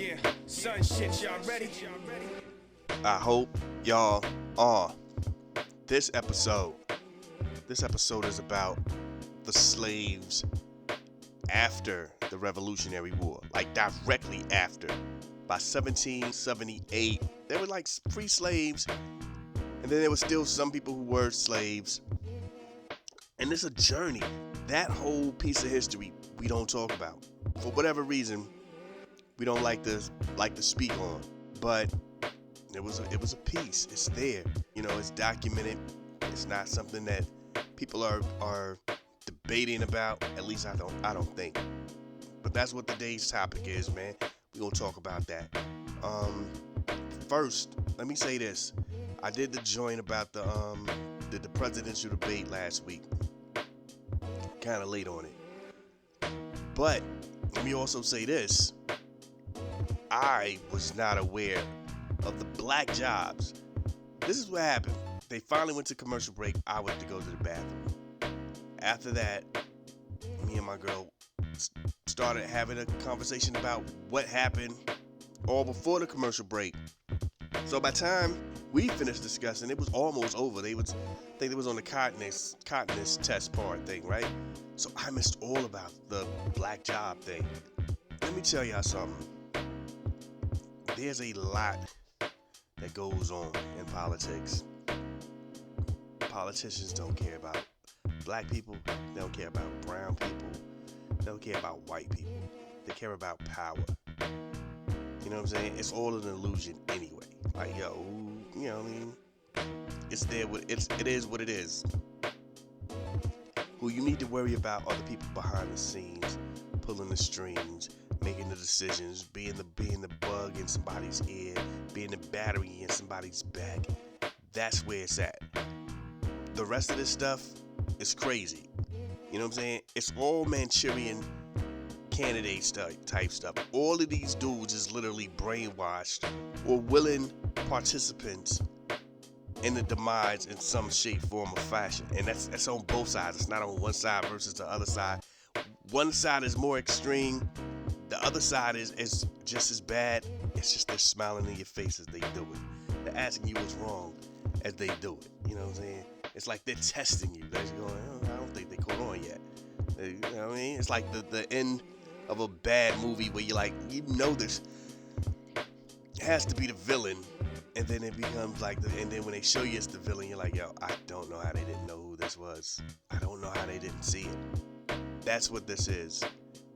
Yeah, son shit, y'all ready? I hope y'all are. This episode is about the slaves after the Revolutionary War, like directly after. By 1778, there were like free slaves, and then there were still some people who were slaves. And it's a journey. That whole piece of history we don't talk about. For whatever reason, we don't like to speak on. But it was a piece. It's there. It's documented. It's not something that people are debating about. At least I don't think. But that's what today's topic is, man. We're gonna talk about that. First, let me say this. I did the joint about the presidential debate last week. Kind of late on it. But let me also say this. I was not aware of the black jobs. This is what happened. They finally went to commercial break. I went to go to the bathroom. After that, me and my girl started having a conversation about what happened all before the commercial break. So by the time we finished discussing, it was almost over. I think it was on the cottonist test part thing, right? So I missed all about the black job thing. Let me tell y'all something. There's a lot that goes on in politics. Politicians don't care about black people. They don't care about brown people. They don't care about white people. They care about power. You know what I'm saying? It's all an illusion anyway. Like, yo, you know what I mean? It's there. It is what it is. Who you need to worry about are the people behind the scenes, pulling the strings, making the decisions, being the bug in somebody's ear, being the battery in somebody's back. That's where it's at. The rest of this stuff is crazy. You know what I'm saying? It's all Manchurian candidate type stuff. All of these dudes is literally brainwashed or willing participants in the demise in some shape, form, or fashion. And that's on both sides. It's not on one side versus the other side. One side is more extreme. The other side is just as bad. It's just they're smiling in your face as they do it. They're asking you what's wrong as they do it. You know what I'm saying? It's like they're testing you. They're going, I don't think they caught on yet. You know what I mean? It's like the end of a bad movie where you're like, this has to be the villain. And then it becomes like and then when they show you it's the villain, you're like, yo, I don't know how they didn't know who this was. I don't know how they didn't see it. That's what this is.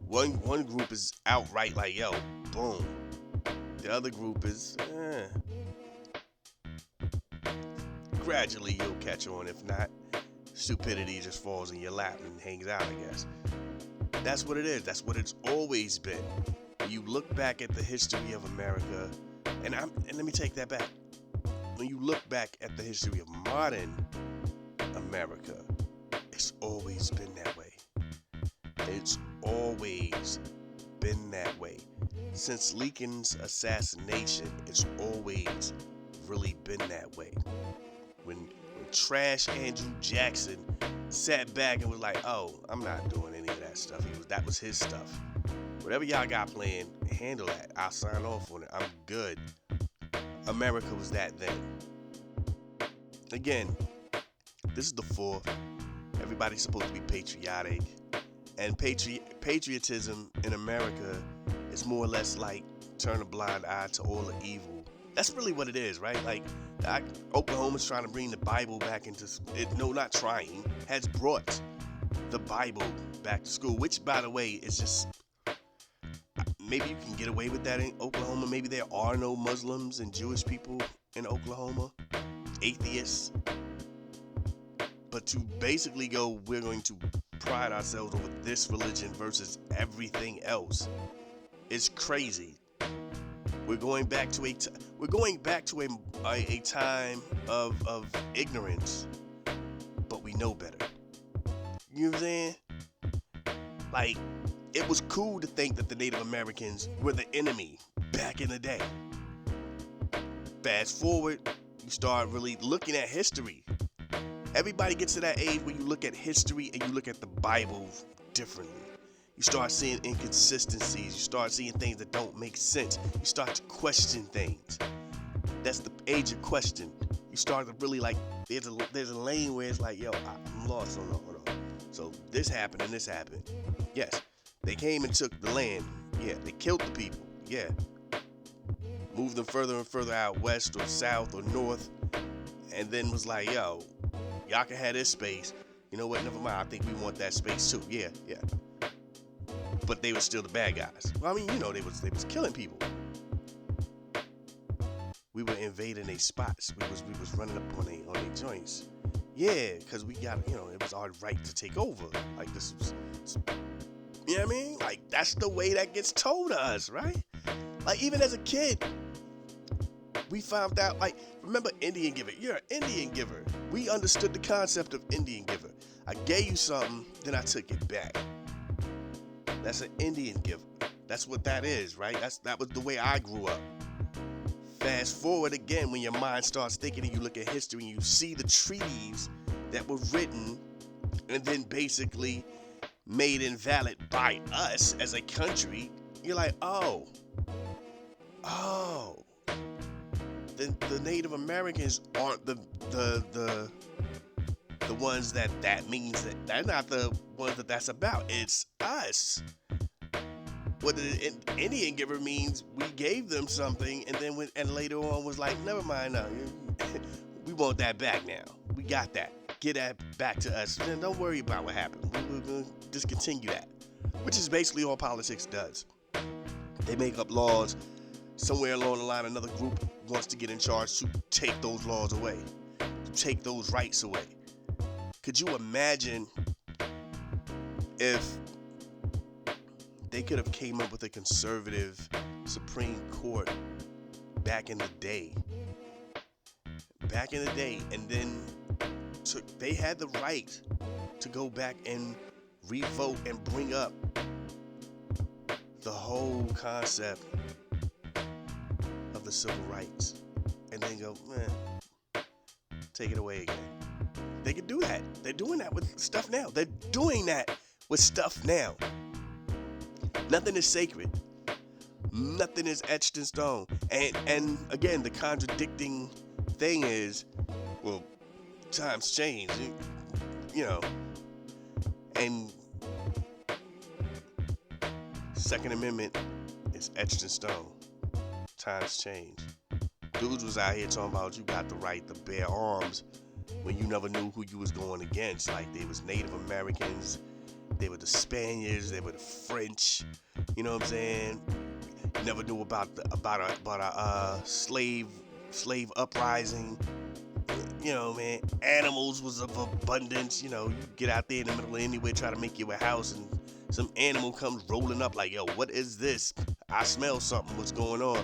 One group is outright like, yo, boom. The other group is, gradually you'll catch on. If not, stupidity just falls in your lap and hangs out, I guess. That's what it is. That's what it's always been. When you look back at the history of America, and let me take that back. When you look back at the history of modern America, it's always been that way. It's always been that way. Since Lincoln's assassination, it's always really been that way. When trash Andrew Jackson sat back and was like, oh, I'm not doing any of that stuff. That was his stuff. Whatever y'all got planned, handle that. I'll sign off on it. I'm good. America was that then. Again, this is the fourth. Everybody's supposed to be patriotic. And patriotism in America is more or less like turn a blind eye to all the evil. That's really what it is, right? Like, Oklahoma's trying to bring the Bible back into it. No, not trying. Has brought the Bible back to school, which, by the way, is just maybe you can get away with that in Oklahoma. Maybe there are no Muslims and Jewish people in Oklahoma, atheists. But to basically go, we're going to pride ourselves over this religion versus everything else, is crazy. We're going back to a time of ignorance, but we know better. You know what I'm saying? Like, it was cool to think that the Native Americans were the enemy back in the day. Fast forward, you start really looking at history. Everybody gets to that age where you look at history and you look at the Bible differently. You start seeing inconsistencies. You start seeing things that don't make sense. You start to question things. That's the age of question. You start to really like, there's a lane where it's like, yo, I'm lost. Hold on. So this happened and this happened. Yes, they came and took the land. Yeah, they killed the people. Yeah. Moved them further and further out west or south or north. And then was like, yo, y'all can have this space. You know what? Never mind. I think we want that space too. Yeah. But they were still the bad guys. Well, I mean, you know, they was killing people. We were invading their spots. We was running up on their joints. Yeah, because we got, you know, it was our right to take over. Like, this was, you know what I mean? Like, that's the way that gets told to us, right? Like, even as a kid, we found out, like, remember Indian giver? You're an Indian giver. We understood the concept of Indian giver. I gave you something, then I took it back. That's an Indian giver. That's what that is, right? That was the way I grew up. Fast forward again when your mind starts thinking and you look at history and you see the treaties that were written and then basically made invalid by us as a country. You're like, oh. The Native Americans aren't the ones that means that they're not the ones that's about. It's us. What the Indian giver means, we gave them something, and then and later on was like, never mind, no, we want that back now. We got that. Get that back to us. Then don't worry about what happened. We're going to discontinue that, which is basically all politics does. They make up laws. Somewhere along the line, another group wants to get in charge to take those laws away, to take those rights away. Could you imagine if they could have came up with a conservative Supreme Court back in the day, and then they had the right to go back and revote and bring up the whole concept of the civil rights, and then go, man, take it away again. They can do that. They're doing that with stuff now. They're doing that with stuff now. Nothing is sacred. Nothing is etched in stone. And again, the contradicting thing is, well, times change, you know, and Second Amendment is etched in stone. Times change. Dudes was out here talking about you got the right to bear arms when you never knew who you was going against. Like, they was Native Americans, they were the Spaniards, they were the French. You know what I'm saying? You never knew about a slave uprising. You know, man, animals was of abundance. You know, you get out there in the middle of anywhere, try to make you a house, and some animal comes rolling up like, yo, what is this? I smell something. What's going on?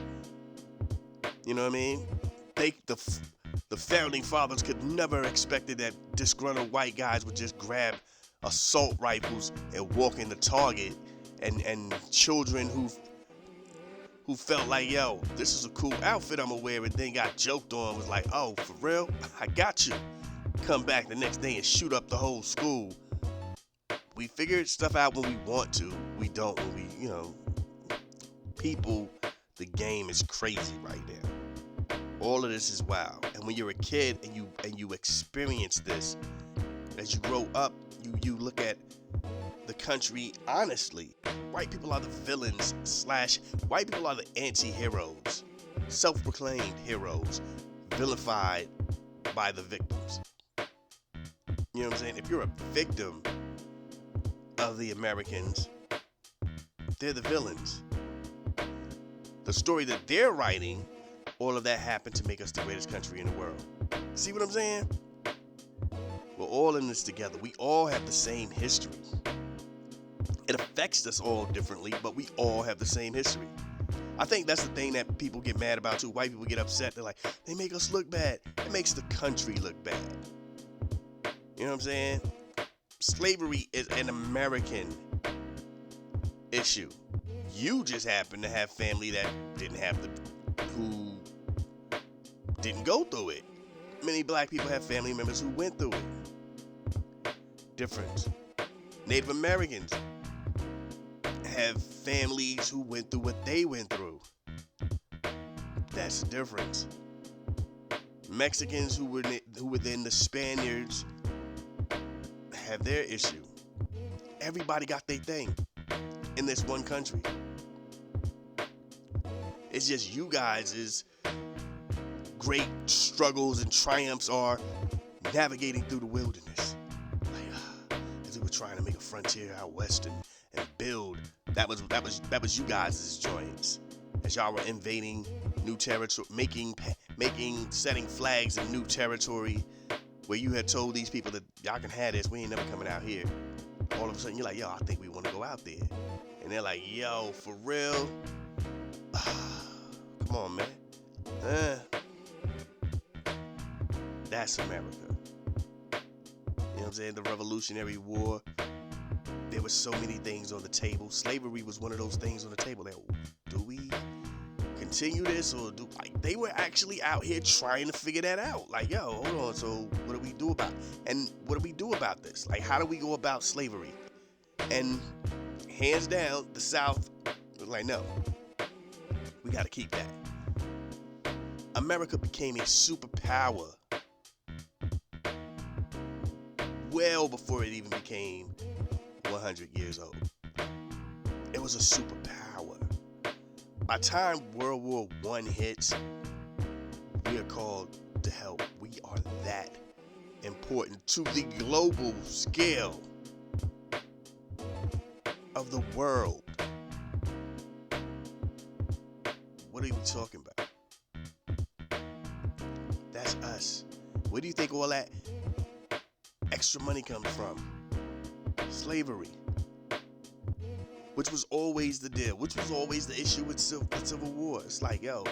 You know what I mean? The founding fathers could never expected that disgruntled white guys would just grab assault rifles and walk into Target, and children who felt like, yo, this is a cool outfit I'm gonna wear, and then got joked on, was like, oh, for real? I got you. Come back the next day and shoot up the whole school. We figure stuff out when we want to. We don't when we, you know, people, the game is crazy right now. All of this is wild. And when you're a kid and you experience this, as you grow up, you look at the country honestly. White people are the villains / white people are the anti-heroes, self-proclaimed heroes, vilified by the victims. You know what I'm saying? If you're a victim of the Americans, they're the villains. The story that they're writing, all of that happened to make us the greatest country in the world. See what I'm saying? We're all in this together. We all have the same history. It affects us all differently, but we all have the same history. I think that's the thing that people get mad about too. White people get upset. They're like, they make us look bad. It makes the country look bad. You know what I'm saying? Slavery is an American issue. You just happen to have family that who didn't go through it. Many black people have family members who went through it. Different. Native Americans have families who went through what they went through. That's the difference. Mexicans who were then the Spaniards have their issue. Everybody got their thing in this one country. It's just you guys' great struggles and triumphs are navigating through the wilderness. As we were trying to make a frontier out west and build. That was you guys' joints. As y'all were invading new territory, setting flags in new territory where you had told these people that y'all can have this, we ain't never coming out here. All of a sudden you're like, yo, I think we want to go out there. And they're like, yo, for real? Come on, man. That's America. You know what I'm saying? The Revolutionary War. There were so many things on the table. Slavery was one of those things on the table. Like, do we continue this or do they were actually out here trying to figure that out? Like, yo, hold on. So what do we do about it? And what do we do about this? Like, how do we go about slavery? And hands down, the South was like, no, we got to keep that. America became a superpower well before it even became 100 years old. It was a superpower. By the time World War I hits, we are called to help. We are that important to the global scale of the world. What are we talking about? That's us. Where do you think all that extra money comes from? Slavery. Which was always the deal. Which was always the issue with Civil War. It's like, yo,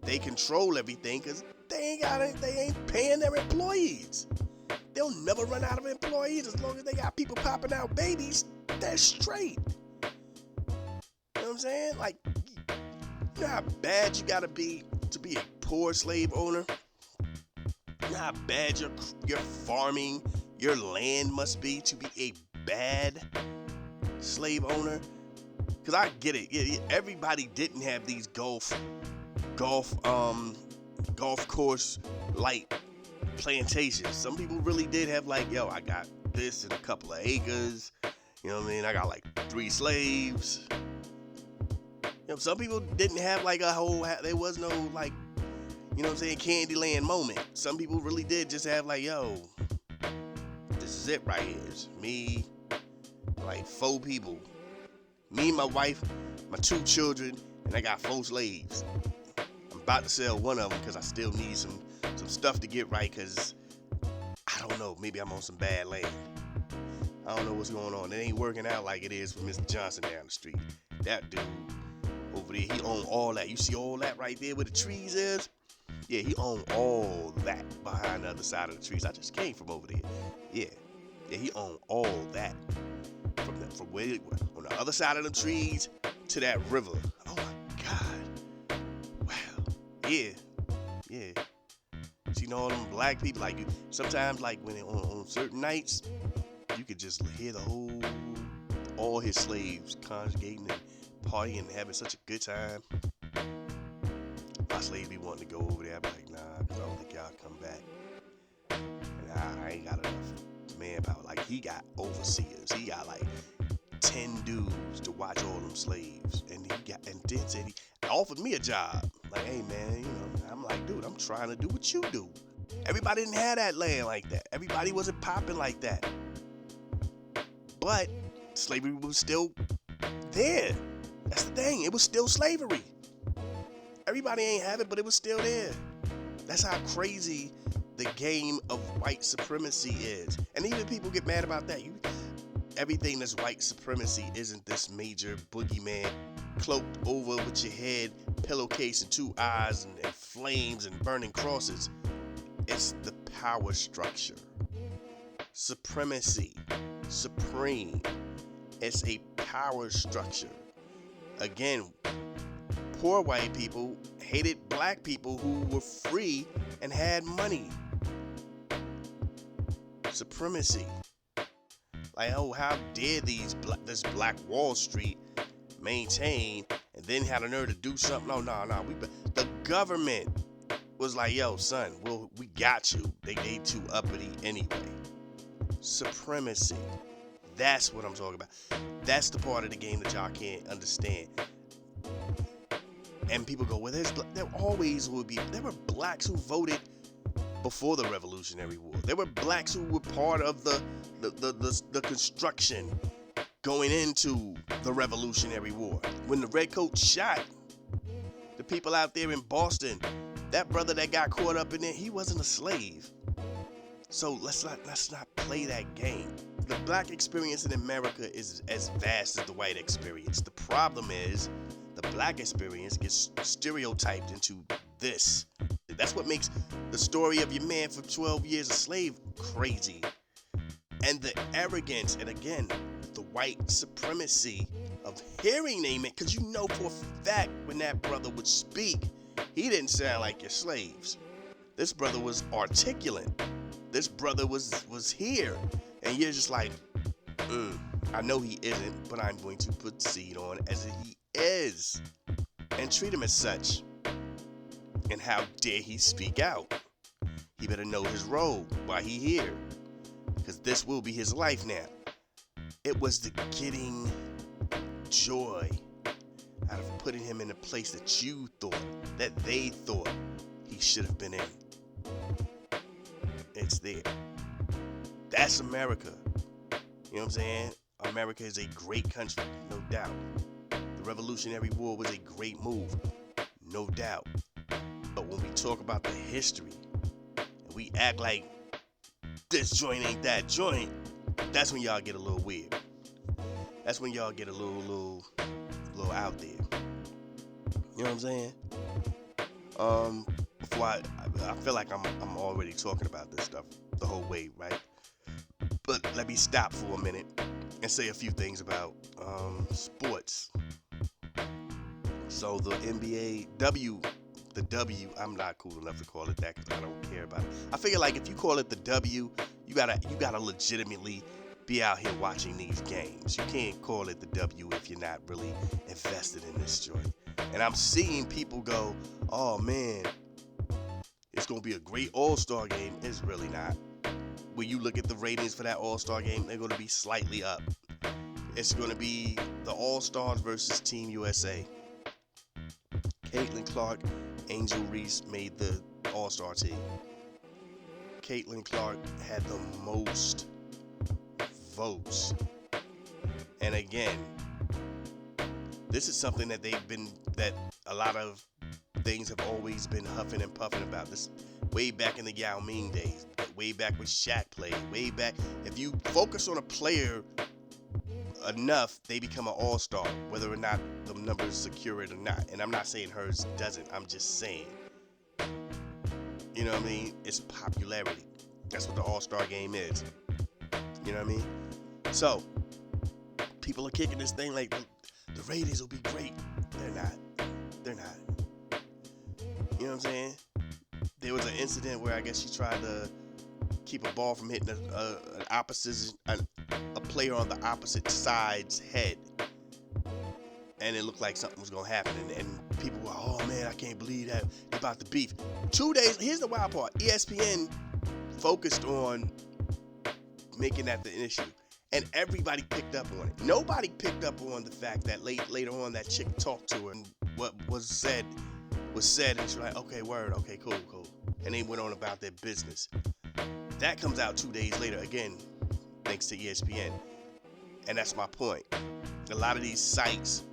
they control everything because they ain't paying their employees. They'll never run out of employees as long as they got people popping out babies. They're straight. You know what I'm saying? Like, you know how bad you gotta be to be a poor slave owner? You know how bad your farming, your land must be to be a bad slave owner? Because I get it. Yeah, everybody didn't have these golf course light plantations. Some people really did have like, yo, I got this and a couple of acres. You know what I mean? I got like 3 slaves. You know, some people didn't have like there was no like, you know what I'm saying, Candyland moment. Some people really did just have like, yo, this is it right here. It's me, like 4 people. Me, my wife, my 2 children, and I got 4 slaves. I'm about to sell one of them because I still need some stuff to get right because, I don't know, maybe I'm on some bad land. I don't know what's going on. It ain't working out like it is for Mr. Johnson down the street. That dude over there, he owned all that. You see all that right there where the trees is? Yeah, he owned all that behind the other side of the trees. I just came from over there. Yeah, he owned all that. From where on the other side of the trees to that river. Oh my God. Wow. Yeah. See, all them black people, like sometimes like when on certain nights, you could just hear all his slaves congregating and partying and having such a good time. My slaves be wanting to go over there. I be like, nah, because I don't think y'all come back. And I ain't got enough manpower. Like, he got overseers. He got like 10 dudes to watch all them slaves. And then said he offered me a job. Like, hey man, you know, I'm like, dude, I'm trying to do what you do. Everybody didn't have that land like that. Everybody wasn't popping like that. But slavery was still there. That's the thing. It was still slavery. Everybody ain't have it, but it was still there. That's how crazy the game of white supremacy is. And even people get mad about that. Everything that's white supremacy isn't this major boogeyman cloaked over with your head, pillowcase and 2 eyes and flames and burning crosses. It's the power structure. Supremacy. Supreme. It's a power structure. Again, poor white people hated black people who were free and had money. Supremacy. Like, oh, how dare this Black Wall Street maintain, and then had the nerve to do something. No. The government was like, yo, son, we got you. They too uppity anyway. Supremacy. That's what I'm talking about. That's the part of the game that y'all can't understand. And people go, well, there always will be. There were blacks who voted before the Revolutionary War. There were blacks who were part of the construction going into the Revolutionary War. When the Redcoats shot the people out there in Boston, that brother that got caught up in it, he wasn't a slave. So let's not play that game. The black experience in America is as vast as the white experience. The problem is the black experience gets stereotyped into this. That's what makes the story of your man for 12 years a slave crazy. And the arrogance, and again, the white supremacy of hearing name it, because you know for a fact when that brother would speak, he didn't sound like your slaves. This brother was articulate. This brother was here. And you're just like, I know he isn't, but I'm going to proceed on as he is. And treat him as such. And how dare he speak out? He better know his role while he here. Because this will be his life now. It was the getting joy out of putting him in a place that you thought, that they thought he should have been in. It's there. That's America. You know what I'm saying? America is a great country, no doubt. The Revolutionary War was a great move, no doubt. But when we talk about the history, and we act like this joint ain't that joint, that's when y'all get a little weird. That's when y'all get a little out there. You know what I'm saying? Before I feel like I'm already talking about this stuff the whole way, right? But let me stop for a minute and say a few things about sports. So the NBA the W, I'm not cool enough to call it that because I don't care about it. I figure like if you call it the W, you gotta legitimately be out here watching these games. You can't call it the W if you're not really invested in this joint. And I'm seeing people go, oh man, it's gonna be a great All-Star game. It's really not. When you look at the ratings for that All-Star game, they're gonna be slightly up. It's gonna be the All-Stars versus Team USA. Caitlin Clark, Angel Reese made the All-Star team. Caitlin Clark had the most votes. And again, this is something that that a lot of things have always been huffing and puffing about. This way back in the Yao Ming days, way back when Shaq played, way back. If you focus on a player enough, they become an all-star, whether or not the numbers secure it or not. And I'm not saying hers doesn't. I'm just saying, you know what I mean? It's popularity. That's what the all-star game is. You know what I mean? So, people are kicking this thing like the ratings will be great. They're not. You know what I'm saying? There was an incident where I guess she tried to keep a ball from hitting a player on the opposite side's head. And it looked like something was going to happen. And people were, oh man, I can't believe that. They're about to beef. 2 days, here's the wild part. ESPN focused on making that the issue. And everybody picked up on it. Nobody picked up on the fact that later on that chick talked to her and what was said, and she's like, okay, word, okay, cool. And they went on about their business. That comes out 2 days later, again, thanks to ESPN. And that's my point. A lot of these sites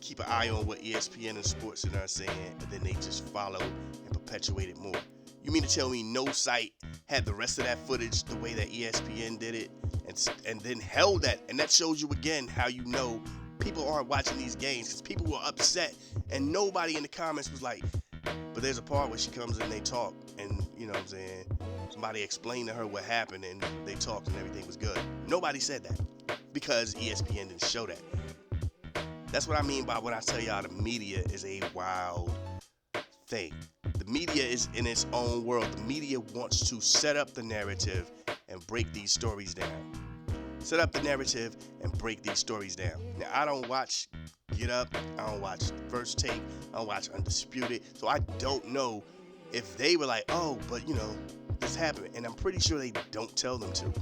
keep an eye on what ESPN and SportsCenter are saying, and then they just follow and perpetuate it more. You mean to tell me no site had the rest of that footage the way that ESPN did it and then held that? And that shows you again how you know people aren't watching these games because people were upset and nobody in the comments was like, but there's a part where she comes in and they talk and, you know what I'm saying, somebody explained to her what happened and they talked and everything was good. Nobody said that because ESPN didn't show that. That's what I mean by when I tell y'all the media is a wild thing. The media is in its own world. The media wants to set up the narrative and break these stories down. Set up the narrative and break these stories down. Now, I don't watch Get Up. I don't watch First Take. I don't watch Undisputed. So I don't know if they were like, oh, but this happened. And I'm pretty sure they don't tell them to.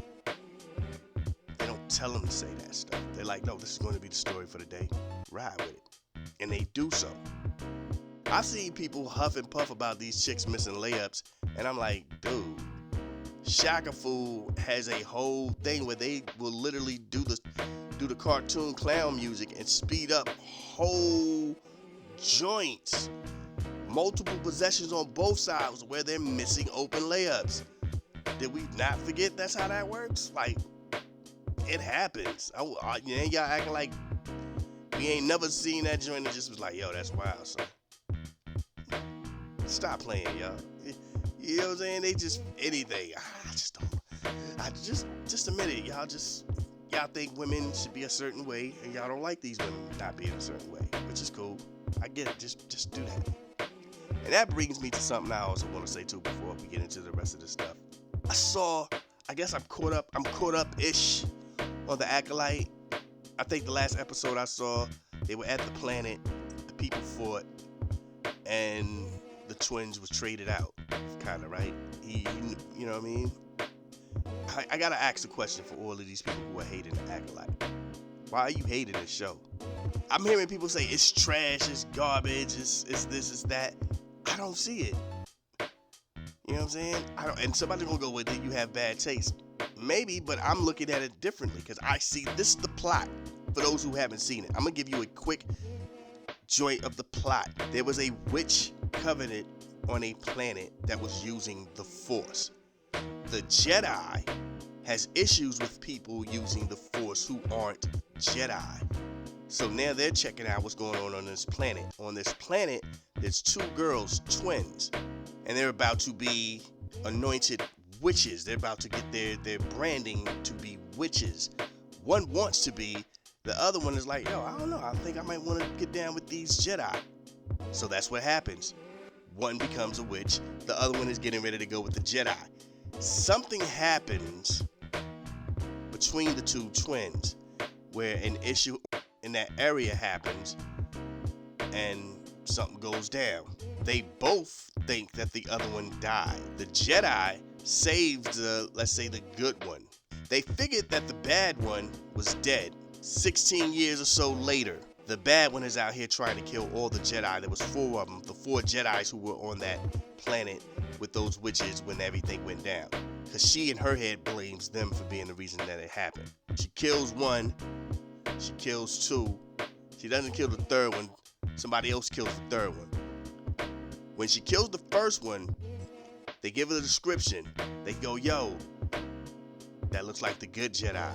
They don't tell them to say that stuff. They're like, no, this is going to be the story for the day. Ride with it. And they do so. I've seen people huff and puff about these chicks missing layups. And I'm like, dude, Shaka Fool has a whole thing where they will literally do the cartoon clown music and speed up whole joints. Multiple possessions on both sides where they're missing open layups. Did we not forget that's how that works? Like, it happens. Y'all acting like we ain't never seen that joint and just was like, yo, that's wild, son. Stop playing, y'all. You know what I'm saying? They just, anything. Just admit it. Y'all think women should be a certain way, and y'all don't like these women not being a certain way, which is cool. I get it. Just do that. And that brings me to something I also want to say too before we get into the rest of this stuff. I guess I'm caught up-ish on the Acolyte. I think the last episode I saw, they were at the planet, the people fought, and the twins was traded out, kind of, right? You know what I mean? I gotta ask the question for all of these people who are hating the Acolyte. Why are you hating this show? I'm hearing people say it's trash, it's garbage, it's this, it's that. I don't see it. You know what I'm saying? And somebody's gonna go, well, then you have bad taste. Maybe, but I'm looking at it differently because I see this is the plot for those who haven't seen it. I'm gonna give you a quick joint of the plot. There was a witch covenant on a planet that was using the Force. The Jedi has issues with people using the Force who aren't Jedi. So now they're checking out what's going on this planet. On this planet, there's two girls, twins, and they're about to be anointed witches. They're about to get their branding to be witches. One wants to be, the other one is like, yo, I don't know, I think I might want to get down with these Jedi. So that's what happens. One becomes a witch, the other one is getting ready to go with the Jedi. Something happens between the two twins where an issue in that area happens and something goes down. They both think that the other one died. The Jedi saved let's say the good one. They figured that the bad one was dead. 16 years or so later, the bad one is out here trying to kill all the Jedi. There was 4 of them, the 4 Jedis who were on that planet with those witches when everything went down. Because she in her head blames them for being the reason that it happened. She kills 1, she kills 2, she doesn't kill the 3rd one, somebody else kills the 3rd one. When she kills the 1st one, they give her the description. They go, yo, that looks like the good Jedi.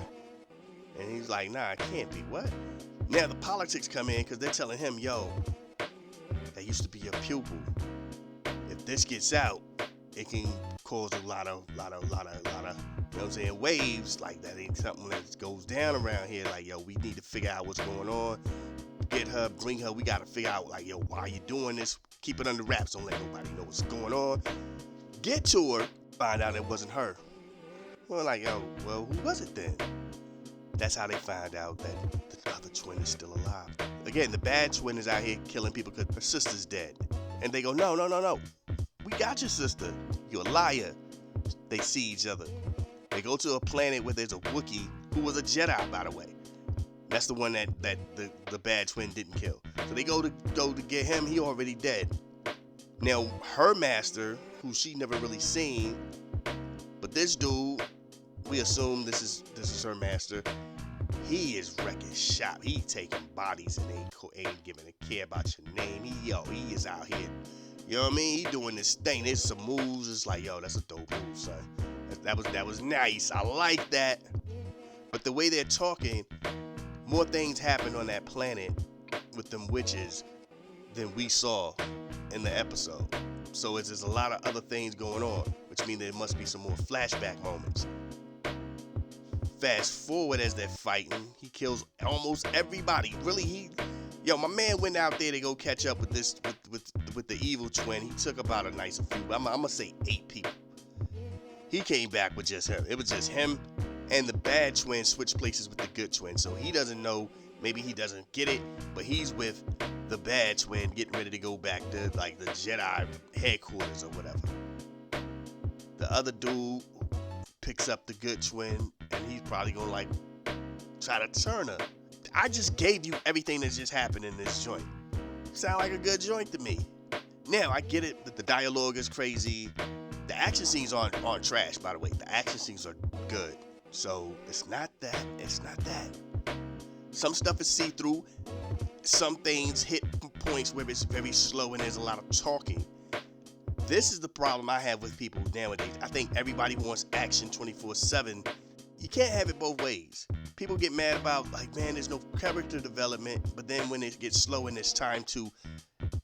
And he's like, nah, it can't be. What? Now the politics come in because they're telling him, yo, that used to be your pupil. If this gets out, it can cause a lot of, you know what I'm saying, waves. Like that ain't something that goes down around here. Like, yo, we need to figure out what's going on. Get her, bring her. We got to figure out, like, yo, why are you doing this? Keep it under wraps. Don't let nobody know what's going on. Get to her, find out it wasn't her. We're like, yo, well, who was it then? That's how they find out that the other twin is still alive. Again, the bad twin is out here killing people because her sister's dead. And they go, no. We got your sister. You're a liar. They see each other. They go to a planet where there's a Wookiee who was a Jedi, by the way. That's the one that the bad twin didn't kill. So they go to get him. He already dead. Now, her master, who she never really seen, but this dude, we assume this is her master. He is wrecking shop. He taking bodies and ain't giving a care about your name. He is out here. You know what I mean? He doing this thing. There's some moves. It's like, yo, that's a dope move, son. That was nice. I like that. But the way they're talking, more things happened on that planet with them witches than we saw in the episode. So there's a lot of other things going on, which means there must be some more flashback moments. Fast forward as they're fighting, he kills almost everybody. Really, my man went out there to go catch up with the evil twin. He took about a nice few, I'm gonna say 8 people. He came back with just him. It was just him and the bad twin switch places with the good twin. So he doesn't know, maybe he doesn't get it, but he's with the bad twin getting ready to go back to like the Jedi headquarters or whatever. The other dude picks up the good twin, and he's probably gonna like try to turn her. I just gave you everything that just happened in this joint. Sound like a good joint to me. Now I get it that the dialogue is crazy. The action scenes aren't trash, by the way. The action scenes are good. So it's not that. It's not that. Some stuff is see-through. Some things hit points where it's very slow and there's a lot of talking. This is the problem I have with people nowadays. I think everybody wants action 24/7. You can't have it both ways. People get mad about, like, man, there's no character development, but then when it gets slow and it's time to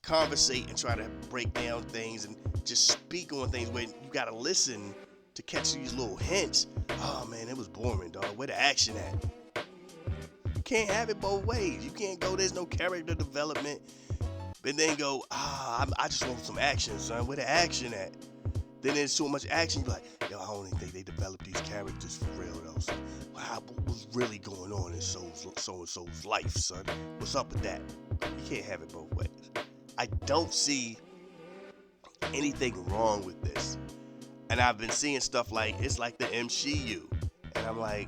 conversate and try to break down things and just speak on things where you gotta listen to catch these little hints. Oh man, it was boring, dog. Where the action at? You can't have it both ways. You can't go, there's no character development, but then go, I just want some action, son. Where the action at? Then there's so much action, you're like, yo, I don't even think they developed these characters for real, though. So, wow, what's really going on in so-and-so's life, son? What's up with that? You can't have it both ways. I don't see anything wrong with this. And I've been seeing stuff like, it's like the MCU. And I'm like,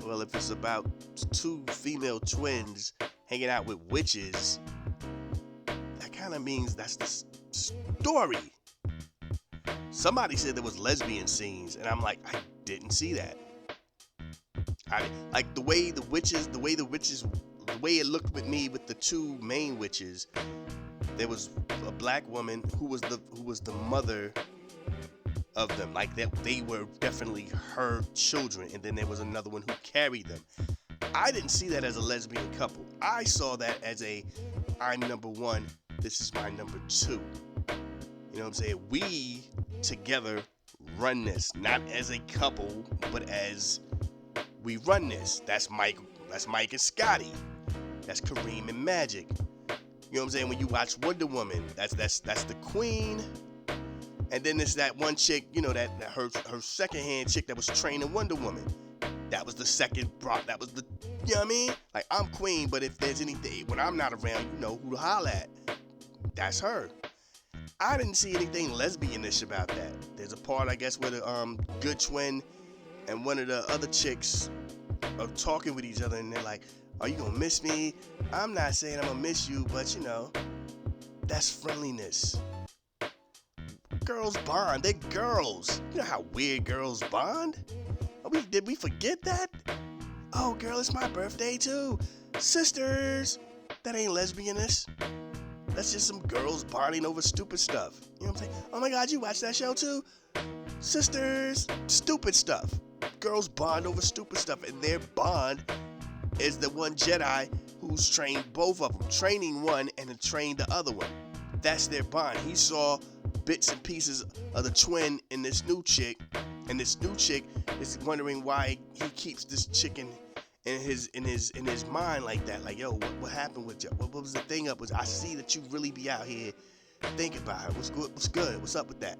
well, if it's about two female twins hanging out with witches, that kind of means that's the story. Somebody said there was lesbian scenes, and I'm like, I didn't see that. Like the way it looked with me with the two main witches. There was a black woman who was the mother of them, like that they were definitely her children, and then there was another one who carried them. I didn't see that as a lesbian couple. I saw that as a, I'm number one, this is my number two. You know what I'm saying? We together run this, not as a couple, but as we run this. That's Mike and Scotty. That's Kareem and Magic. You know what I'm saying? When you watch Wonder Woman, that's the queen. And then there's that one chick, you know, that her second-hand chick that was training Wonder Woman. That was the second that was the, you know what I mean? Like, I'm queen, but if there's anything, when I'm not around, you know who to holler at. That's her. I didn't see anything lesbianish about that. There's a part, I guess, where the good twin and one of the other chicks are talking with each other, and they're like, are you gonna miss me? I'm not saying I'm gonna miss you, but you know, that's friendliness. Girls bond. They're girls. You know how weird girls bond? Did we forget that? Oh, girl, it's my birthday too. Sisters. That ain't lesbianish. That's just some girls bonding over stupid stuff. You know what I'm saying? Oh my God, you watch that show too? Sisters. Stupid stuff. Girls bond over stupid stuff, and their bond is the one Jedi who's trained both of them, training one and then trained the other one. That's their bond. He saw bits and pieces of the twin in this new chick, and this new chick is wondering why he keeps this chick in his mind like that. Like, yo, what happened with you? What was the thing up? I see that you really be out here thinking about her. What's good? What's good? What's up with that?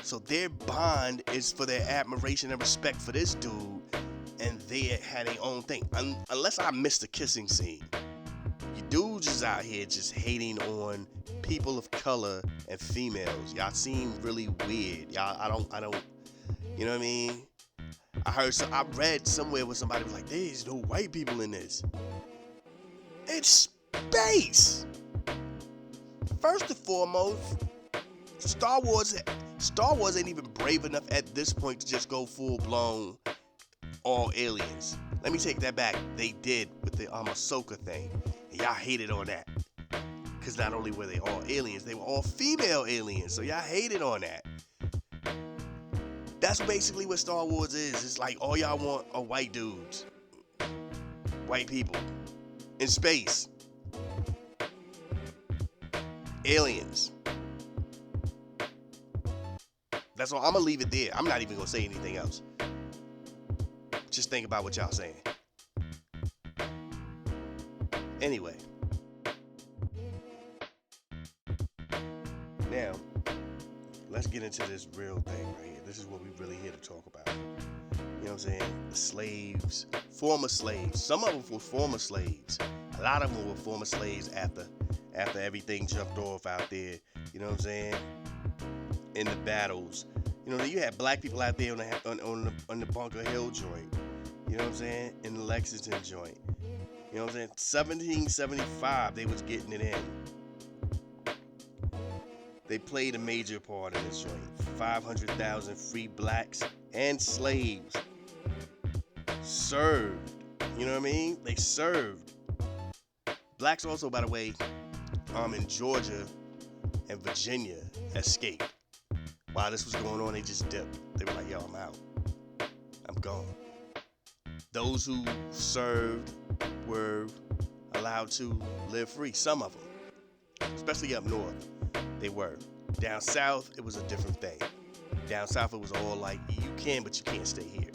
So their bond is for their admiration and respect for this dude, and they had their own thing. Unless I missed the kissing scene. You dudes is out here just hating on people of color and females. Y'all seem really weird. Y'all, I don't, you know what I mean? I read somewhere where somebody was like, there's no white people in this. It's space. First and foremost, Star Wars ain't even brave enough at this point to just go full blown all aliens. Let me take that back. They did with the Ahsoka thing. And y'all hated on that. Because not only were they all aliens, they were all female aliens. So y'all hated on that. That's basically what Star Wars is. It's like all y'all want are white dudes. White people. In space. Aliens. That's all. I'm going to leave it there. I'm not even going to say anything else. Just think about what y'all saying. Anyway. Now, let's get into this real thing right here. This is what we really here to talk about. You know what I'm I'm saying? The slaves, former slaves. Some of them were former slaves. A lot of them were former slaves after everything jumped off out there. You know what I'm saying? In the battles. You know, you had black people out there on the Bunker Hill joint. You know what I'm saying? In the Lexington joint. You know what I'm saying? 1775, they was getting it in. They played a major part in this joint. 500,000 free blacks and slaves served. You know what I mean? They served. Blacks also, by the way, in Georgia and Virginia escaped. While this was going on, they just dipped. They were like, yo, I'm out. I'm gone. Those who served were allowed to live free. Some of them, especially up north, they were. Down south, it was a different thing. Down south, it was all like, you can, but you can't stay here.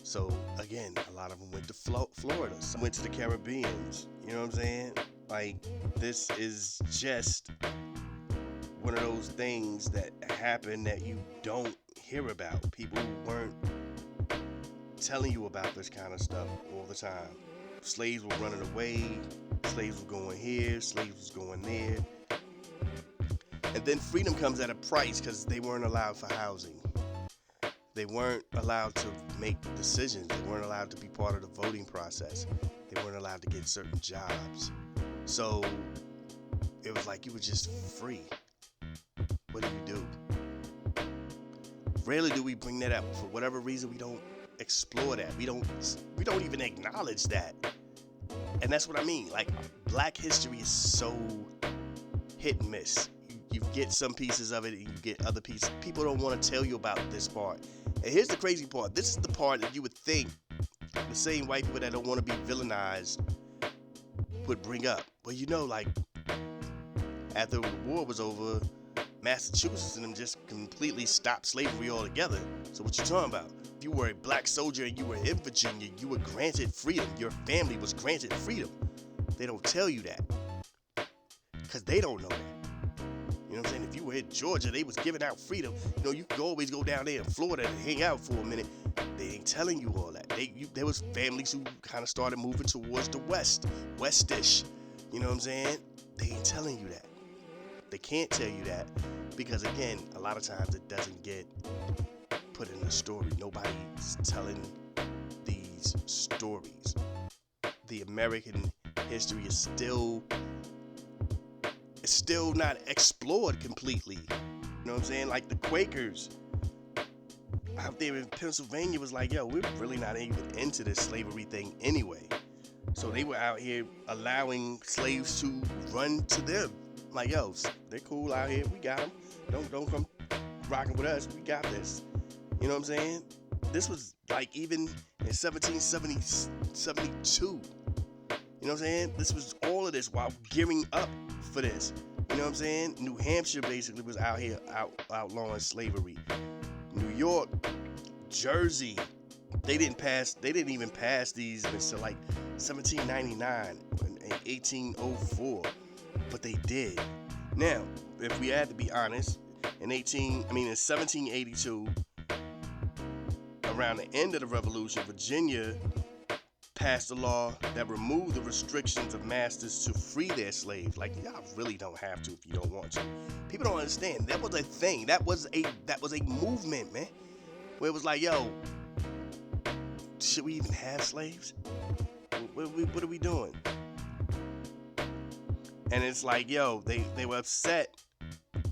So, again, a lot of them went to Florida. Some went to the Caribbeans. You know what I'm saying? Like, this is just one of those things that happen that you don't hear about. People weren't telling you about this kind of stuff all the time. Slaves were running away. Slaves were going here. Slaves was going there. And then freedom comes at a price because they weren't allowed for housing. They weren't allowed to make decisions. They weren't allowed to be part of the voting process. They weren't allowed to get certain jobs. So it was like you were just free. What do you do? Rarely do we bring that up. For whatever reason, we don't explore that. We don't even acknowledge that. And that's what I mean. Like, black history is so hit and miss. You get some pieces of it and you get other pieces. People don't want to tell you about this part. And here's the crazy part. This is the part that you would think the same white people that don't want to be villainized would bring up. Well, you know, like, after the war was over, Massachusetts and them just completely stopped slavery altogether. So what you talking about? If you were a black soldier and you were in Virginia, you were granted freedom. Your family was granted freedom. They don't tell you that because they don't know that. You know what I'm saying? If you were in Georgia, they was giving out freedom. You know, you could always go down there in Florida and hang out for a minute. They ain't telling you all that. There was families who kind of started moving towards the westish. You know what I'm saying? They ain't telling you that. They can't tell you that because, again, a lot of times it doesn't get put in the story. Nobody's telling these stories. The American history is still not explored completely. You know what I'm saying? Like the Quakers out there in Pennsylvania was like, yo, we're really not even into this slavery thing anyway. So they were out here allowing slaves to run to them. Like, yo, they're cool out here. We got them. Don't come rocking with us. We got this. You know what I'm saying? This was like even in 1772. You know what I'm saying? This was all of this while gearing up for this. You know what I'm saying? New Hampshire basically was out here outlawing slavery. New York, Jersey, they didn't even pass these until like 1799 and 1804. But they did. Now, if we had to be honest, in 1782, around the end of the Revolution, Virginia passed a law that removed the restrictions of masters to free their slaves. Like, y'all really don't have to if you don't want to. People don't understand. That was a thing. That was a movement, man. Where it was like, yo, should we even have slaves? What are we doing? And it's like, yo, they were upset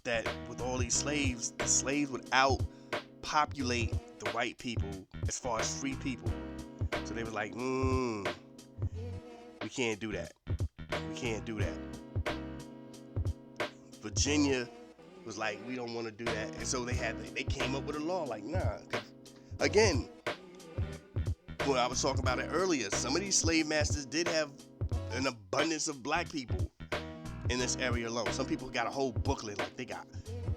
that with all these slaves, the slaves would outpopulate the white people as far as free people. So they were like, we can't do that. We can't do that. Virginia was like, we don't want to do that. And so they came up with a law like, nah. Again, when I was talking about it earlier, some of these slave masters did have an abundance of black people in this area alone. Some people got a whole booklet, like they got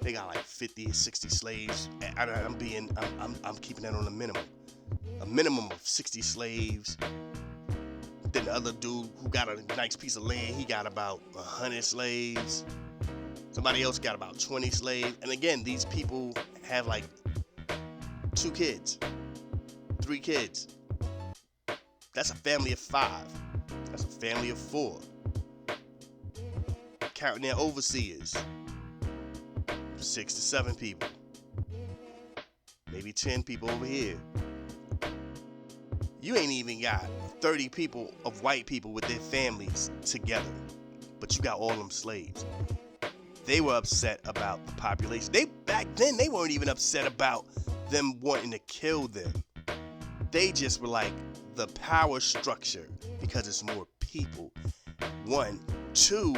like 50 or 60 slaves. I'm keeping that on a minimum of 60 slaves. Then the other dude who got a nice piece of land, he got about 100 slaves. Somebody else got about 20 slaves. And again, these people have like 2 kids. 3 kids. That's a family of 5. That's a family of 4. Counting their overseers, 6 to 7 people. Maybe 10 people over here. You ain't even got 30 people of white people with their families together, but you got all them slaves. They were upset about the population. Back then, they weren't even upset about them wanting to kill them. They just were like, the power structure, because it's more people. 1. 2,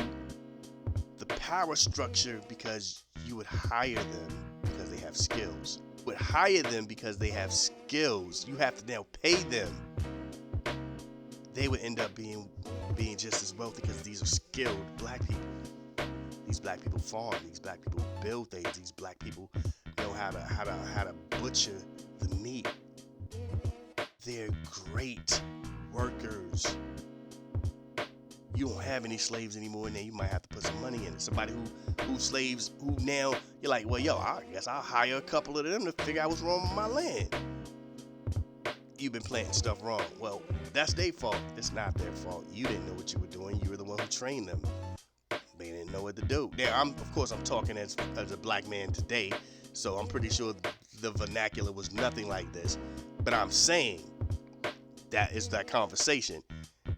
the power structure because you would hire them because they have skills. You would hire them because they have skills. You have to now pay them. They would end up being just as wealthy because these are skilled black people. These black people farm. These black people build things. These black people know how to butcher the meat. They're great workers. You don't have any slaves anymore, and then you might have to put some money in it. Somebody who slaves, who now you're like, well, yo, I guess I'll hire a couple of them to figure out what's wrong with my land. You've been planting stuff wrong. Well, that's their fault. It's not their fault. You didn't know what you were doing. You were the one who trained them. They didn't know what to do. Now, I'm talking as a black man today, so I'm pretty sure the vernacular was nothing like this. But I'm saying that is that conversation.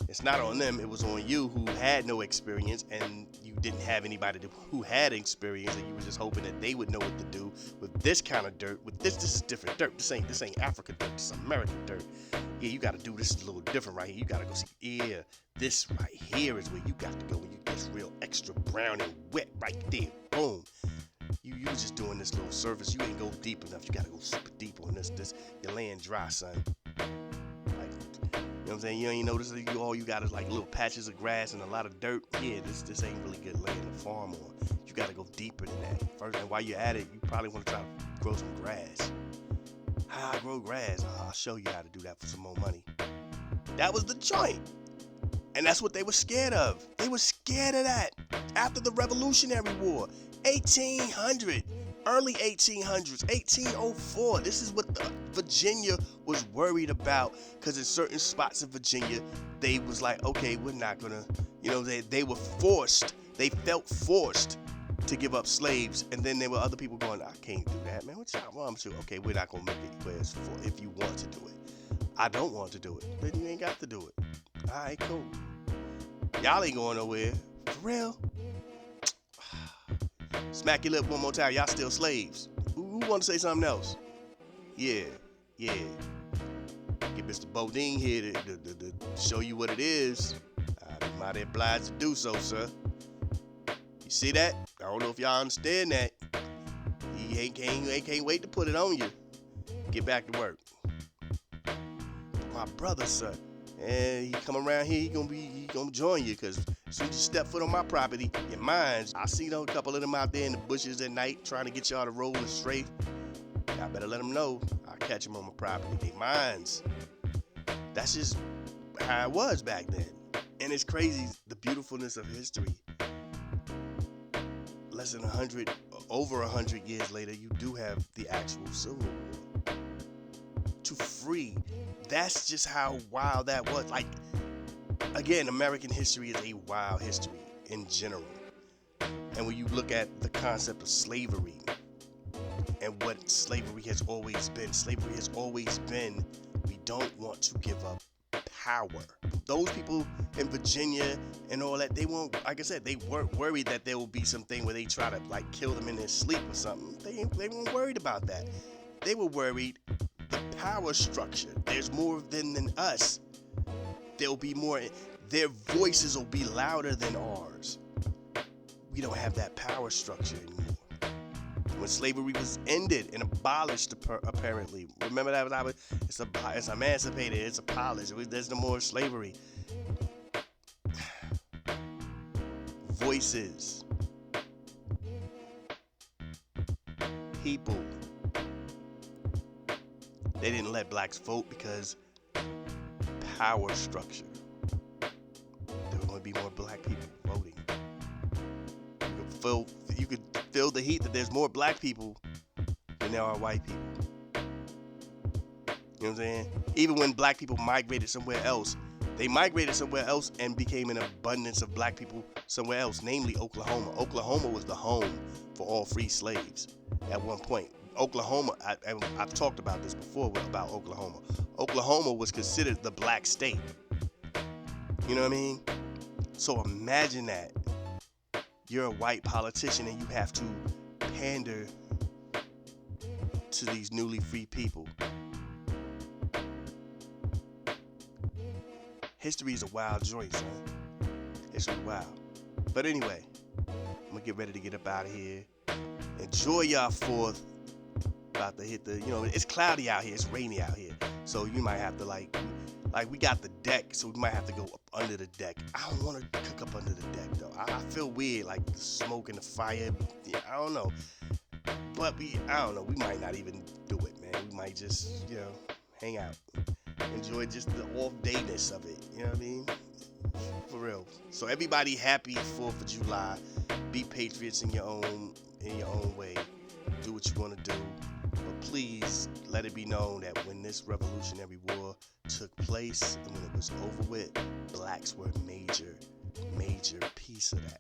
It's not on them. It was on you who had no experience, and you didn't have anybody who had experience, and you were just hoping that they would know what to do with this kind of dirt. With this is different dirt. This ain't African dirt. This is American dirt. Yeah, you got to do this a little different right here. You got to go see. Yeah, this right here is where you got to go when you get real extra brown and wet right there. Boom. You just doing this little surface. You ain't go deep enough. You got to go super deep on this. You're laying dry, son. You know what I'm saying? You ain't notice that all you got is like little patches of grass and a lot of dirt. Yeah, this ain't really good land to farm on. You got to go deeper than that. First, and while you're at it, you probably want to try to grow some grass. How I grow grass? I'll show you how to do that for some more money. That was the joint. And that's what they were scared of. They were scared of that. After the Revolutionary War, 1800, early 1800s, 1804. This is what Virginia was worried about, because in certain spots in Virginia, they was like, okay, we're not gonna, they were forced. They felt forced to give up slaves, and then there were other people going, I can't do that, man. What y'all want to? Okay, we're not gonna make it clear if you want to do it. I don't want to do it. Then you ain't got to do it. All right, cool. Y'all ain't going nowhere. For real? Smack your lip one more time. Y'all still slaves. Who want to say something else? Yeah. Get Mr. Bodine here to show you what it is. I'm mighty obliged to do so, sir. You see that? I don't know if y'all understand that. He can't wait to put it on you. Get back to work. My brother, sir, and he come around here, he gonna join you, because as soon as you step foot on my property, your mines. I seen a couple of them out there in the bushes at night trying to get y'all to roll and strafe. Y'all better let them know. I'll catch them on my property. They mines. That's just how it was back then. And it's crazy, the beautifulness of history. Less than 100, over 100 years later, you do have the actual Civil War. To free. That's just how wild that was. Like, again, American history is a wild history in general. And when you look at the concept of slavery and what slavery has always been, we don't want to give up power. Those people in Virginia and all that, they weren't, like I said, they weren't worried that there will be something where they try to like kill them in their sleep or something. They weren't worried about that. They were worried the power structure. There's more of them than us. There'll be more. Their voices will be louder than ours. We don't have that power structure anymore. When slavery was ended and abolished, apparently, remember that it's emancipated, it's abolished. There's no more slavery. Voices, people. They didn't let blacks vote because power structure. There were going to be more black people voting. You could feel the heat that there's more black people than there are white people. You know what I'm saying? Even when black people migrated somewhere else, they migrated somewhere else and became an abundance of black people somewhere else, namely Oklahoma. Oklahoma was the home for all free slaves at one point. Oklahoma, I've talked about this before about Oklahoma. Oklahoma was considered the black state. You know what I mean? So imagine that. You're a white politician and you have to pander to these newly free people. History is a wild joint, son. It's wild. But anyway, I'm gonna get ready to get up out of here. Enjoy y'all 4th. About to hit the, it's cloudy out here. It's rainy out here. So you might have to like we got the deck, so we might have to go up under the deck. I don't want to cook up under the deck though. I feel weird, like the smoke and the fire. Yeah, I don't know. But I don't know. We might not even do it, man. We might just, hang out. Enjoy just the off-dayness of it. You know what I mean? For real. So everybody happy 4th of July. Be patriots in your own way. Do what you want to do. But please let it be known that when this Revolutionary War took place and when it was over with, blacks were a major piece of that.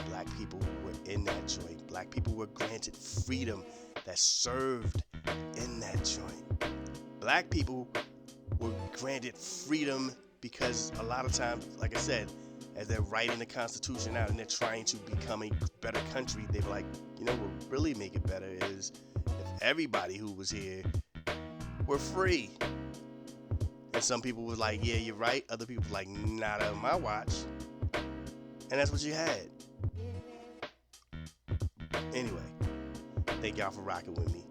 Black people were in that joint. Black people were granted freedom that served in that joint. Black people were granted freedom because a lot of times, like I said, as they're writing the Constitution out and they're trying to become a better country, they're like, what really make it better is if everybody who was here were free. And some people was like, yeah, you're right. Other people were like, not on my watch. And that's what you had. Anyway, thank y'all for rocking with me.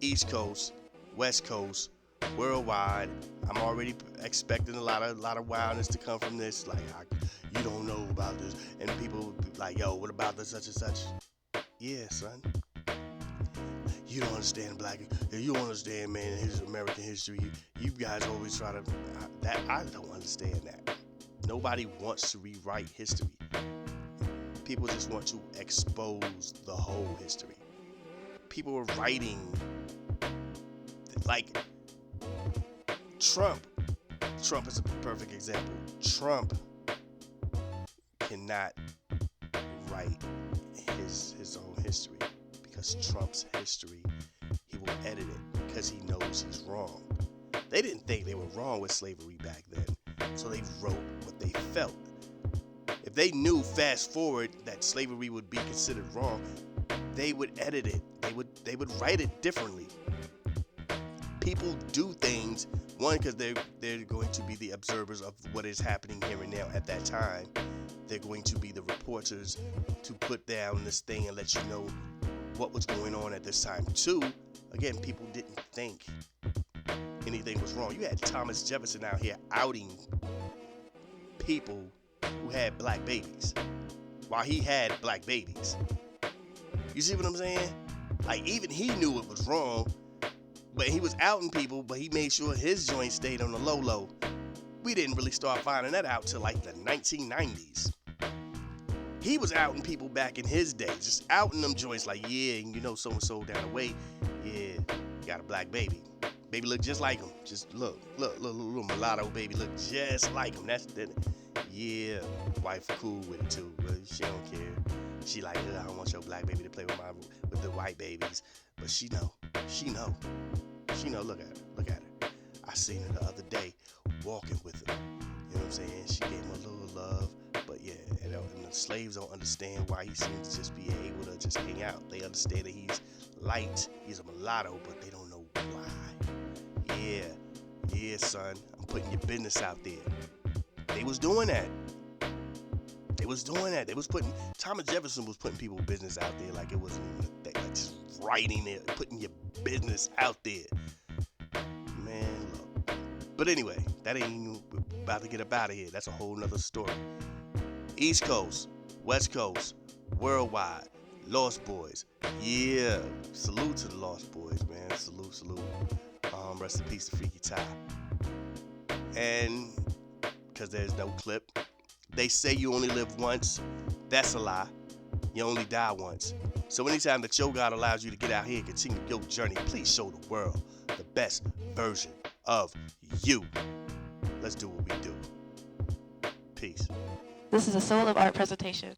East Coast, West Coast, worldwide. I'm already expecting a lot of wildness to come from this. Like, you don't know about this. And people would be like, yo, what about this such and such? Yeah, son. You don't understand you don't understand, man, his American history. You guys always try to, I don't understand that. Nobody wants to rewrite history. People just want to expose the whole history. People are writing, like, Trump is a perfect example. Trump cannot write his own history because Trump's history, he will edit it because he knows he's wrong. They didn't think they were wrong with slavery back then, so they wrote what they felt. If they knew fast forward that slavery would be considered wrong, they would edit it. They would write it differently. People do things, one, because they're going to be the observers of what is happening here and now at that time. They're going to be the reporters to put down this thing and let you know what was going on at this time. Two, again, people didn't think anything was wrong. You had Thomas Jefferson out here outing people who had black babies while he had black babies. You see what I'm saying? Like, even he knew it was wrong, but he was outing people, but he made sure his joint stayed on the low. We didn't really start finding that out till like the 1990s. He was outing people back in his day, just outing them joints like, yeah, so-and-so down the way, yeah, got a black baby. Baby look just like him. Just look, little mulatto baby look just like him. That's the, yeah, wife cool with it too, but she don't care. She like, I don't want your black baby to play with the white babies, but she know, look at her. I seen her the other day walking with him. You know what I'm saying? She gave him a little love, but yeah, and the slaves don't understand why he seems to just be able to just hang out. They understand that he's light, he's a mulatto, but they don't know why. Yeah, son, I'm putting your business out there. They was doing that. Thomas Jefferson was putting people's business out there like it wasn't even a thing. Like just writing it, putting your business out there. Man, look. But anyway, that ain't even about to get up out of here. That's a whole nother story. East Coast, West Coast, worldwide, Lost Boys. Yeah, salute to the Lost Boys, man. Salute. Rest in peace to Freaky Ty. And because there's no clip, they say you only live once. That's a lie. You only die once. So anytime that your God allows you to get out here and continue your journey, please show the world the best version of you. Let's do what we do. Peace. This is a Soul of Art presentation.